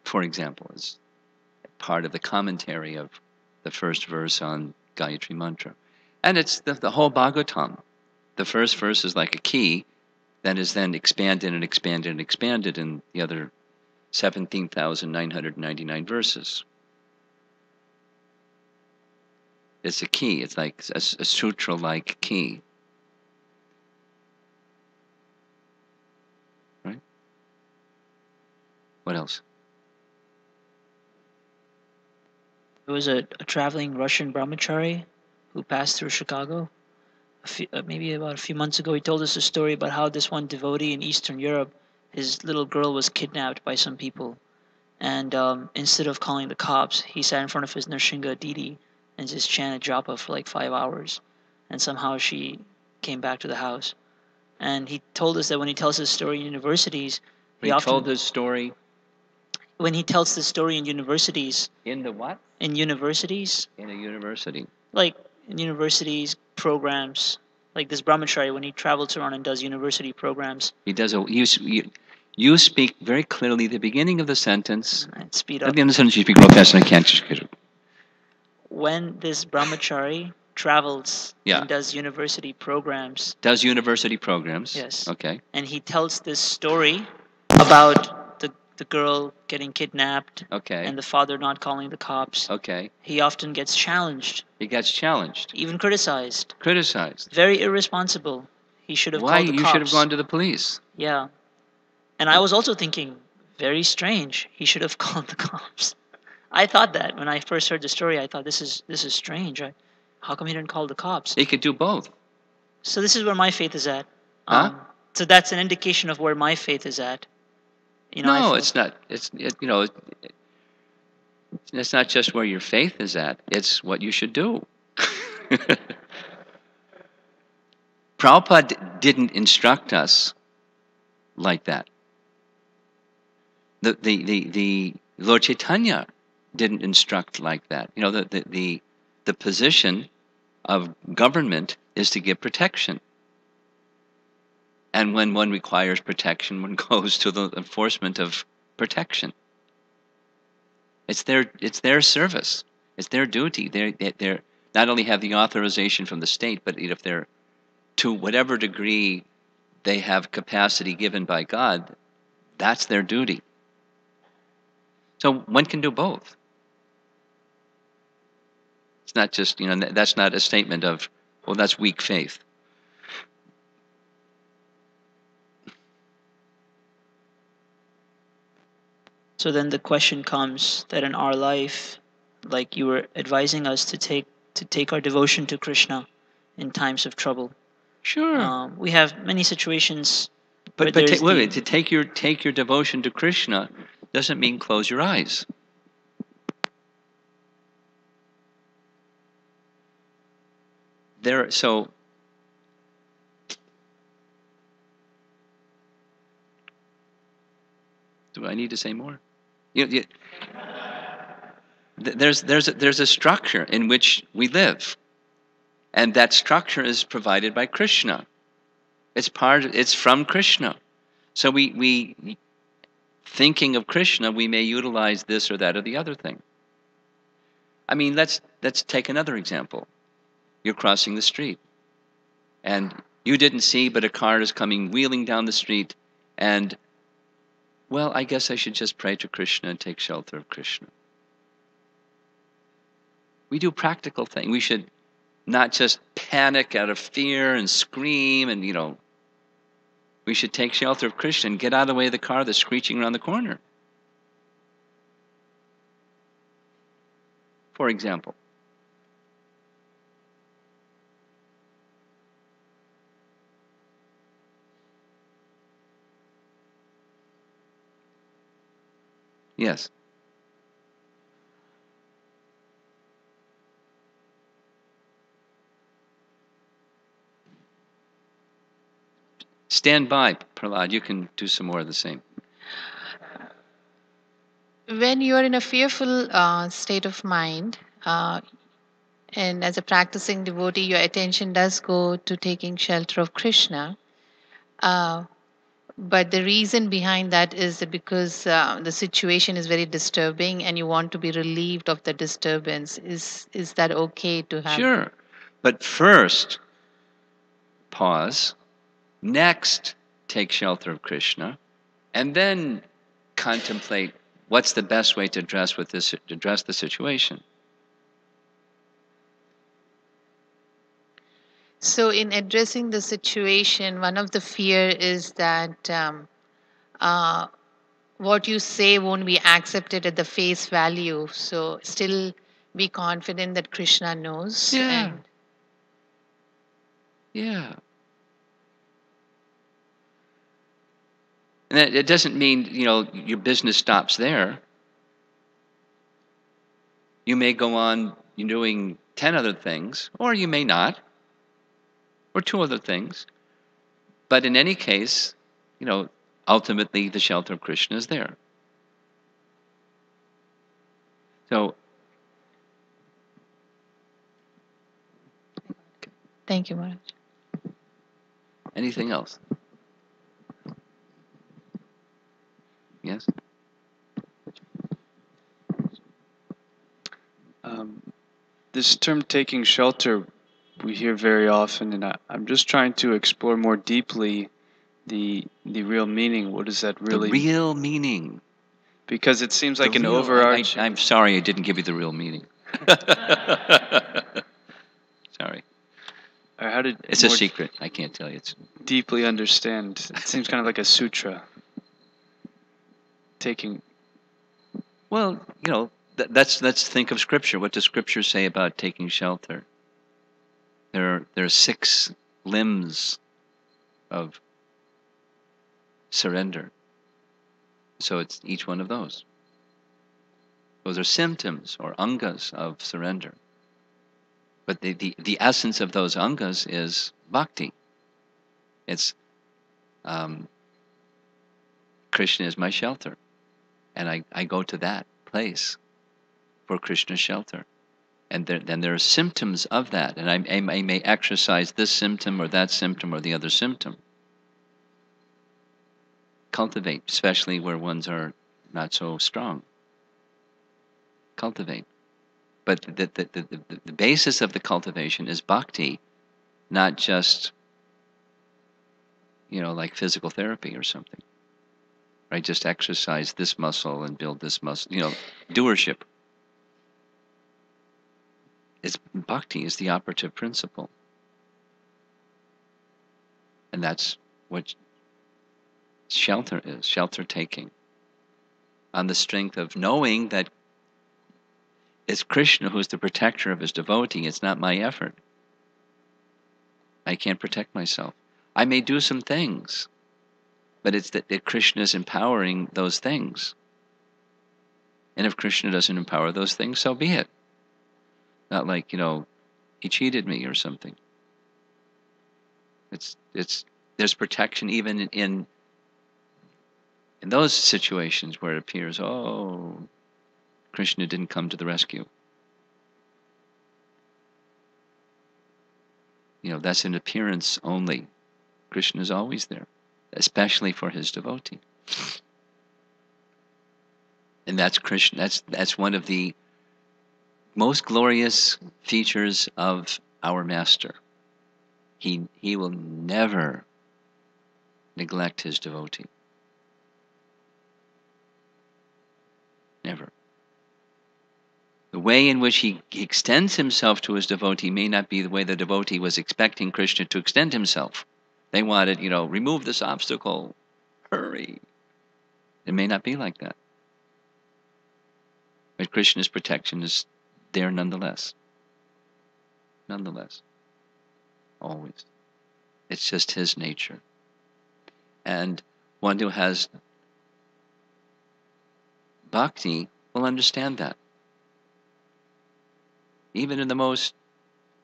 [SPEAKER 1] For example, as part of the commentary of the first verse on Gayatri Mantra. And it's the whole Bhagavatam. The first verse is like a key that is then expanded and expanded and expanded in the other 17,999 verses. It's a key. It's like a sutra-like key. Right? What else?
[SPEAKER 2] There was a traveling Russian brahmachari who passed through Chicago. Maybe about a few months ago, he told us a story about how this one devotee in Eastern Europe, his little girl was kidnapped by some people. And instead of calling the cops, he sat in front of his Nrsinga Didi and just chanted japa for like 5 hours. And somehow she came back to the house. And he told us that when he tells his story in universities,
[SPEAKER 1] He told his story
[SPEAKER 2] when he tells the story in universities.
[SPEAKER 1] in the what?
[SPEAKER 2] In universities.
[SPEAKER 1] In a university.
[SPEAKER 2] Like in universities, programs. Like this brahmachari, when he travels around and does university programs.
[SPEAKER 1] He does you speak very clearly the beginning of the sentence.
[SPEAKER 2] And speed
[SPEAKER 1] At
[SPEAKER 2] up.
[SPEAKER 1] the end of the sentence, you speak real fast, and I can't just get it.
[SPEAKER 2] When this brahmachari travels
[SPEAKER 1] Yeah.
[SPEAKER 2] and does university programs.
[SPEAKER 1] Does university programs.
[SPEAKER 2] Yes.
[SPEAKER 1] Okay.
[SPEAKER 2] And he tells this story about the girl getting kidnapped.
[SPEAKER 1] Okay.
[SPEAKER 2] And the father not calling the cops.
[SPEAKER 1] Okay.
[SPEAKER 2] He often gets challenged.
[SPEAKER 1] He gets challenged.
[SPEAKER 2] Even criticized.
[SPEAKER 1] Criticized.
[SPEAKER 2] Very irresponsible. He should have
[SPEAKER 1] Why?
[SPEAKER 2] called the cops.
[SPEAKER 1] You should have gone to the police.
[SPEAKER 2] Yeah. And I was also thinking, very strange. He should have called the cops. I thought that when I first heard the story. I thought this is strange. How come he didn't call the cops?
[SPEAKER 1] He could do both.
[SPEAKER 2] So this is where my faith is at.
[SPEAKER 1] Huh?
[SPEAKER 2] So that's an indication of where my faith is at.
[SPEAKER 1] No, it's not. It's not just where your faith is at. It's what you should do. Prabhupada didn't instruct us like that. The Lord Chaitanya didn't instruct like that. The position of government is to give protection. And when one requires protection, one goes to the enforcement of protection. It's their service. It's their duty. They're not only have the authorization from the state, but if they're to whatever degree they have capacity given by God, that's their duty. So one can do both. It's not just, that's not a statement of, well, that's weak faith.
[SPEAKER 2] So then the question comes that in our life, like you were advising us to take our devotion to Krishna in times of trouble.
[SPEAKER 1] Sure.
[SPEAKER 2] We have many situations.
[SPEAKER 1] But wait a minute, to take your devotion to Krishna doesn't mean close your eyes. So do I need to say more? There's a structure in which we live, and that structure is provided by Krishna. It's from Krishna. So we thinking of Krishna, we may utilize this or that or the other thing. I mean, let's take another example. You're crossing the street, and you didn't see, but a car is coming wheeling down the street, and well, I guess I should just pray to Krishna and take shelter of Krishna. We do practical things. We should not just panic out of fear and scream and, we should take shelter of Krishna and get out of the way of the car that's screeching around the corner. For example. Yes. stand by, Prahlad. You can do some more of the same.
[SPEAKER 3] When you are in a fearful state of mind, and as a practicing devotee, your attention does go to taking shelter of Krishna. But the reason behind that is that because the situation is very disturbing and you want to be relieved of the disturbance. Is that okay to have?
[SPEAKER 1] Sure. But first, pause. Next, take shelter of Krishna. And then contemplate what's the best way to address the situation.
[SPEAKER 3] So, in addressing the situation, one of the fear is that uh, what you say won't be accepted at the face value. So, still be confident that Krishna knows.
[SPEAKER 1] Yeah.
[SPEAKER 3] And
[SPEAKER 1] Yeah. And it doesn't mean, your business stops there. You may go on doing 10 other things, or you may not, or 2 other things. But in any case, ultimately the shelter of Krishna is there. So,
[SPEAKER 3] thank you, Maharaj.
[SPEAKER 1] anything else? Yes?
[SPEAKER 4] This term taking shelter we hear very often, and I'm just trying to explore more deeply the real meaning. What does that really
[SPEAKER 1] The real meaning.
[SPEAKER 4] Because it seems like
[SPEAKER 1] The
[SPEAKER 4] an
[SPEAKER 1] real-
[SPEAKER 4] overarching.
[SPEAKER 1] I'm sorry I didn't give you the real meaning. Sorry.
[SPEAKER 4] Or how to
[SPEAKER 1] It's a
[SPEAKER 4] more
[SPEAKER 1] secret. I can't tell you. It's
[SPEAKER 4] deeply understand. It seems kind of like a sutra. Taking.
[SPEAKER 1] Well, let's think of Scripture. What does Scripture say about taking shelter? There are 6 limbs of surrender. So it's each one of those. Those are symptoms or angas of surrender. But the essence of those angas is bhakti. It's Krishna is my shelter. And I go to that place for Krishna's shelter. And then there are symptoms of that. And I may exercise this symptom or that symptom or the other symptom. Cultivate, especially where ones are not so strong. Cultivate. But the basis of the cultivation is bhakti, not just, like physical therapy or something. Right? Just exercise this muscle and build this muscle. Doership. Bhakti is the operative principle. And that's what shelter is, shelter taking. On the strength of knowing that it's Krishna who's the protector of his devotee, it's not my effort. I can't protect myself. I may do some things, but it's that Krishna is empowering those things. And if Krishna doesn't empower those things, so be it. Not like, he cheated me or something. There's protection even in those situations where it appears, oh, Krishna didn't come to the rescue. That's an appearance only. Krishna is always there, especially for his devotee. And that's Krishna. That's one of the most glorious features of our master. He will never neglect his devotee. Never. The way in which he extends himself to his devotee may not be the way the devotee was expecting Krishna to extend himself. They wanted, remove this obstacle, hurry. It may not be like that. But Krishna's protection is there nonetheless. Nonetheless. Always. It's just his nature. And one who has bhakti will understand that. Even in the most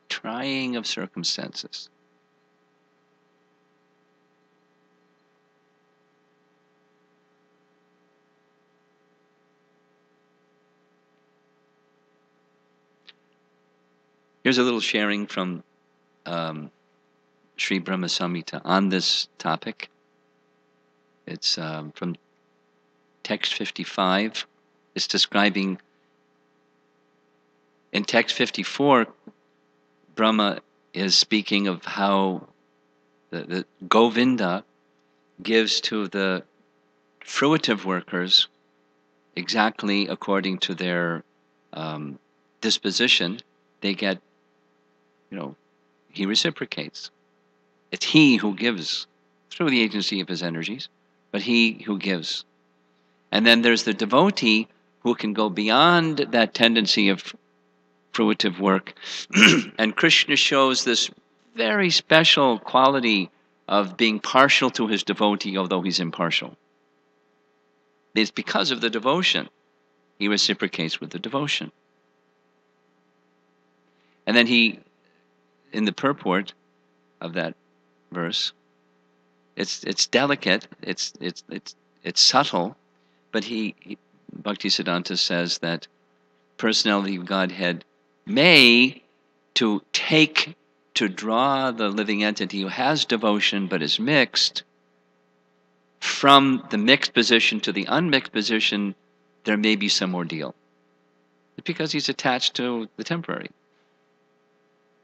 [SPEAKER 1] trying of circumstances. Here's a little sharing from Sri Brahma Samhita on this topic. It's from text 55. It's describing, in text 54, Brahma is speaking of how the Govinda gives to the fruitive workers exactly according to their disposition. They get, he reciprocates. It's he who gives through the agency of his energies, but he who gives. And then there's the devotee who can go beyond that tendency of fruitive work. And Krishna shows this very special quality of being partial to his devotee, although he's impartial. It's because of the devotion. He reciprocates with the devotion. And then he, in the purport of that verse, it's delicate, it's subtle, but Bhaktisiddhanta says that personality of Godhead may to draw the living entity who has devotion but is mixed, from the mixed position to the unmixed position, there may be some ordeal. It's because he's attached to the temporary.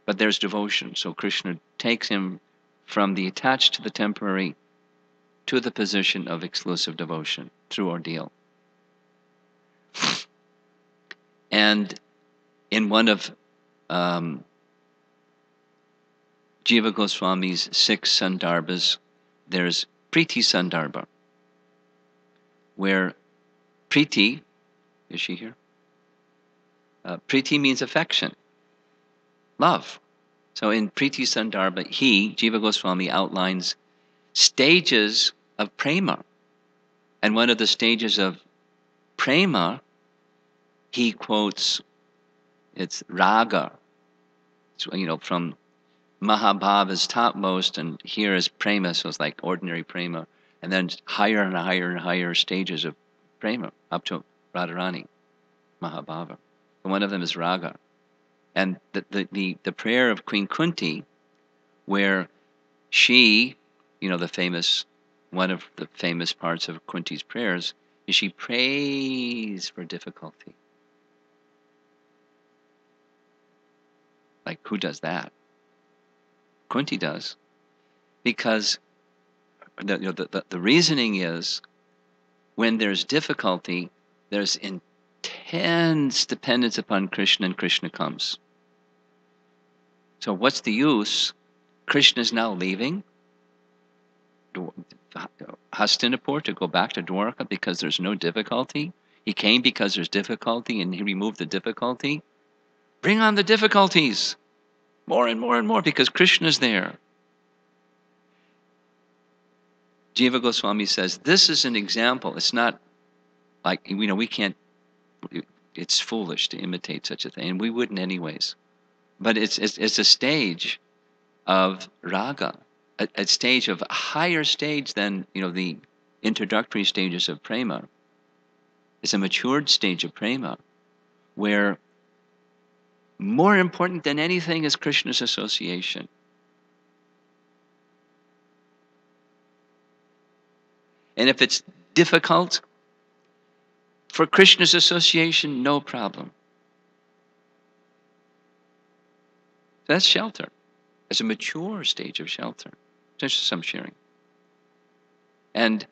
[SPEAKER 1] But there's devotion, so Krishna takes him from the attached to the temporary to the position of exclusive devotion through ordeal. And in one of Jiva Goswami's 6 Sandarbhas, there's Priti Sandarbha, where Priti, is she here? Priti means affection, love. So in Priti Sandarbha, Jiva Goswami, outlines stages of prema. And one of the stages of prema, he quotes, it's raga. It's, from Mahabhava is topmost, and here is prema, so it's like ordinary prema. And then higher and higher and higher stages of prema, up to Radharani, Mahabhava. And one of them is raga. And the prayer of Queen Kunti, where she, one of the famous parts of Kunti's prayers, is she prays for difficulty. Like, who does that? Kunti does. Because the reasoning is, when there's difficulty, there's intense dependence upon Krishna, and Krishna comes. So what's the use? Krishna is now leaving Hastinapur to go back to Dwarka because there's no difficulty. He came because there's difficulty, and he removed the difficulty. Bring on the difficulties, more and more and more, because Krishna's there. Jiva Goswami says this is an example. It's not like, we can't, it's foolish to imitate such a thing, and we wouldn't anyways. But it's a stage of raga, a stage of a higher stage than the introductory stages of prema. It's a matured stage of prema, where more important than anything is Krishna's association. And if it's difficult for Krishna's association, no problem. That's shelter. It's a mature stage of shelter. Just some sharing. And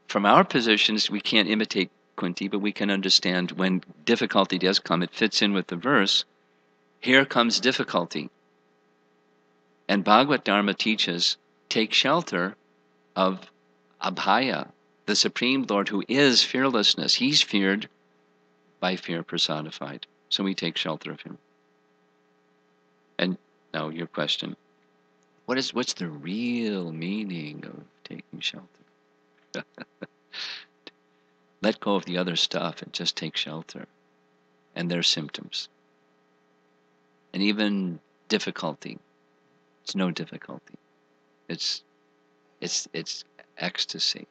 [SPEAKER 1] from our positions, we can't imitate Kunti, but we can understand when difficulty does come, it fits in with the verse. Here comes difficulty. And Bhagavat Dharma teaches, take shelter of Abhaya, the Supreme Lord, who is fearlessness. He's feared by fear personified. So we take shelter of him. And now your question. What's the real meaning of taking shelter? Let go of the other stuff and just take shelter. And their symptoms. And even difficulty. It's no difficulty. It's ecstasy.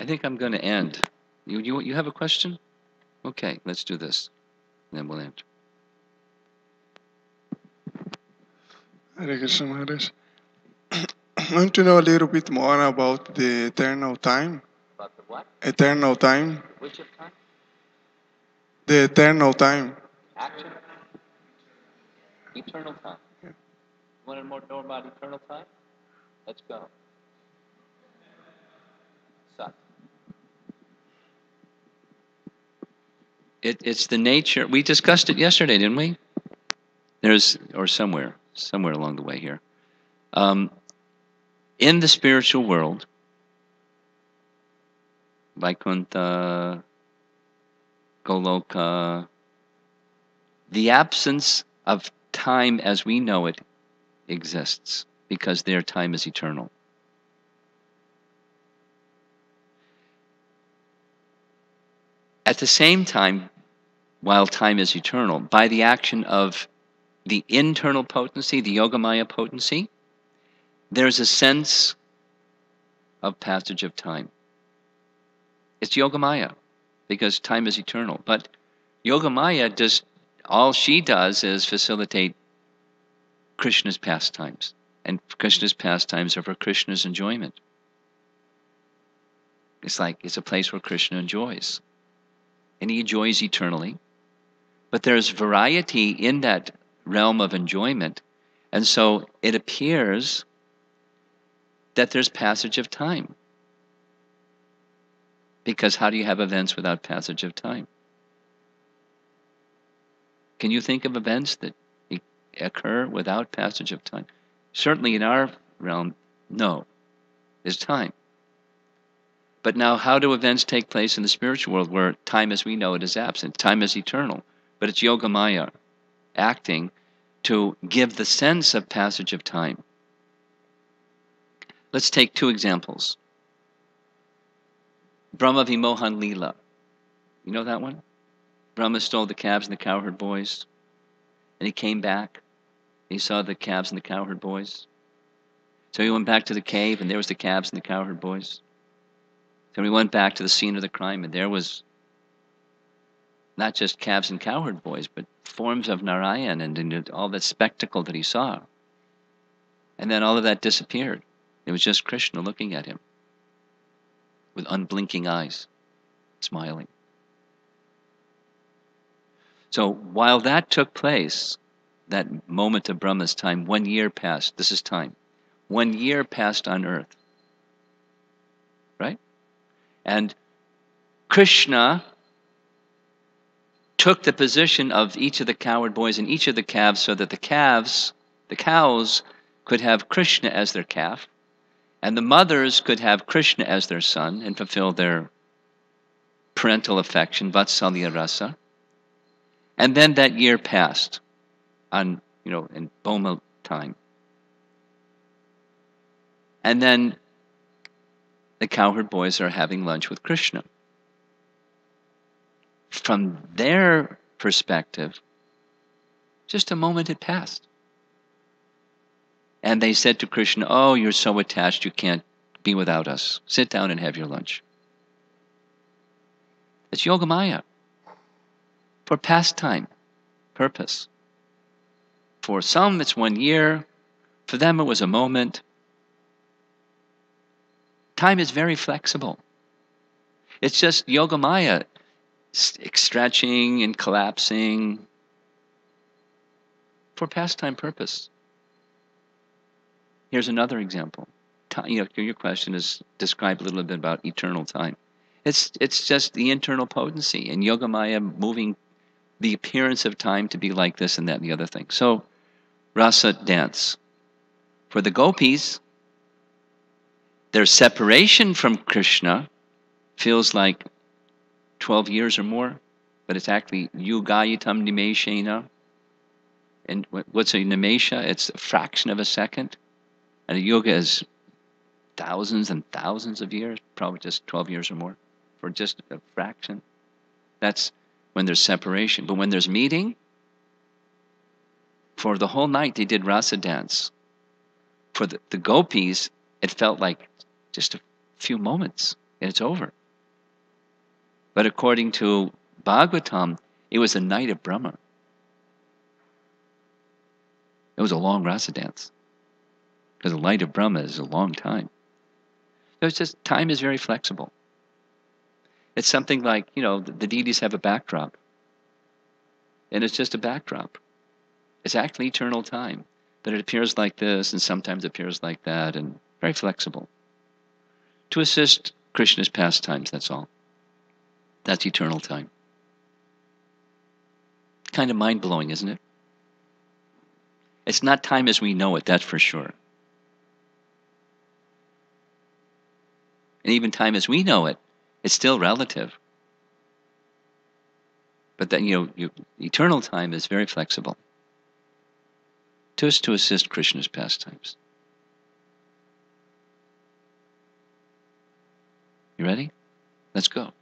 [SPEAKER 1] I think I'm going to end. You have a question? Okay, let's do this. And then we'll end.
[SPEAKER 5] Hare Krishna Maharaj. I want to know a little bit more about the eternal time.
[SPEAKER 1] About the what?
[SPEAKER 5] Eternal time.
[SPEAKER 1] Which of time?
[SPEAKER 5] The eternal time.
[SPEAKER 1] Action? Eternal time. You want to know about eternal time? Let's go. Sat. It's the nature. We discussed it yesterday, didn't we? Or somewhere along the way here. In the spiritual world, Vaikuntha, Goloka, the absence of time as we know it exists because their time is eternal. At the same time, while time is eternal, by the action of the internal potency, the Yogamaya potency, there's a sense of passage of time. It's Yogamaya, because time is eternal. But Yogamaya all she does is facilitate Krishna's pastimes. And Krishna's pastimes are for Krishna's enjoyment. It's a place where Krishna enjoys. And he enjoys eternally. But there's variety in that realm of enjoyment. And so it appears that there's passage of time. Because how do you have events without passage of time? Can you think of events that occur without passage of time? Certainly in our realm, no. There's time. But now how do events take place in the spiritual world where time as we know it is absent? Time is eternal. But it's Yogamaya acting to give the sense of passage of time. Let's take two examples. Brahma Vimohan Leela. You know that one? Brahma stole the calves and the cowherd boys. And he came back. He saw the calves and the cowherd boys. So he went back to the cave, and there was the calves and the cowherd boys. So he went back to the scene of the crime, and there was not just calves and cowherd boys, but forms of Narayan and all that spectacle that he saw. And then all of that disappeared. It was just Krishna looking at him with unblinking eyes, smiling. So while that took place, that moment of Brahma's time, 1 year passed. This is time. 1 year passed on earth. Right? And Krishna took the position of each of the cowherd boys and each of the calves so that the cows could have Krishna as their calf, and the mothers could have Krishna as their son and fulfill their parental affection, Vatsalya Rasa. And then that year passed in Boma time. And then the cowherd boys are having lunch with Krishna. From their perspective, just a moment had passed. And they said to Krishna, "Oh, you're so attached you can't be without us. Sit down and have your lunch." It's Yogamaya. For pastime, purpose. For some, it's 1 year. For them, it was a moment. Time is very flexible. It's just Yogamaya stretching and collapsing for pastime purpose. Here's another example. Your question is describe a little bit about eternal time. It's just the internal potency and Yogamaya moving the appearance of time to be like this and that and the other thing. So, rasa dance. For the gopis, their separation from Krishna feels like 12 years or more, but it's actually yugayitam nimeshena. And what's a nimesha? It's a fraction of a second. And a yoga is thousands and thousands of years, probably just 12 years or more, for just a fraction. That's when there's separation. But when there's meeting, for the whole night they did rasa dance. For the gopis, it felt like just a few moments. and it's over. But according to Bhagavatam, it was the night of Brahma. It was a long rasa dance. Because the light of Brahma is a long time. So it's just, time is very flexible. It's something like, the deities have a backdrop. And it's just a backdrop. It's actually eternal time. But it appears like this, and sometimes appears like that, and very flexible. To assist Krishna's pastimes, that's all. That's eternal time. Kind of mind-blowing, isn't it? It's not time as we know it, that's for sure. And even time as we know it, it's still relative. But then, eternal time is very flexible. To assist Krishna's pastimes. You ready? Let's go.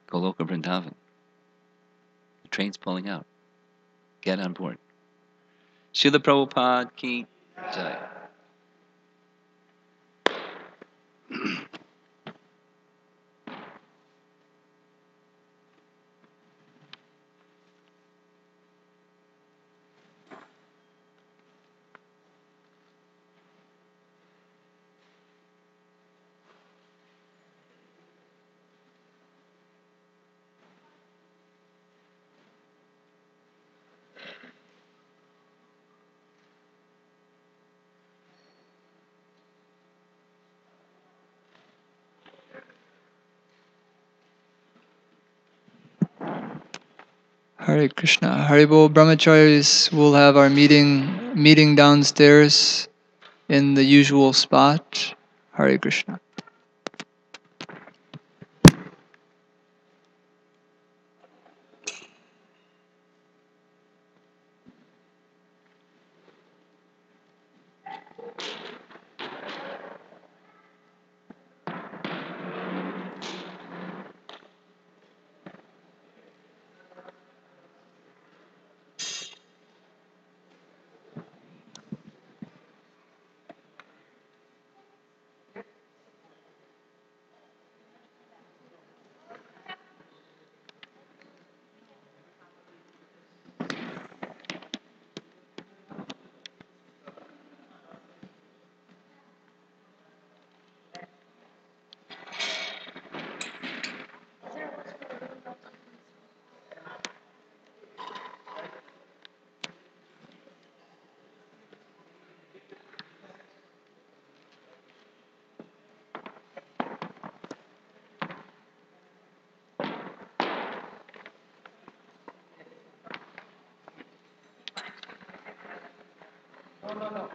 [SPEAKER 1] Goloka Vrindavan. The train's pulling out. Get on board. Srila Prabhupada ki jai.
[SPEAKER 6] Hare Krishna. Haribol Brahmacharis will have our meeting downstairs in the usual spot. Hare Krishna.
[SPEAKER 7] No.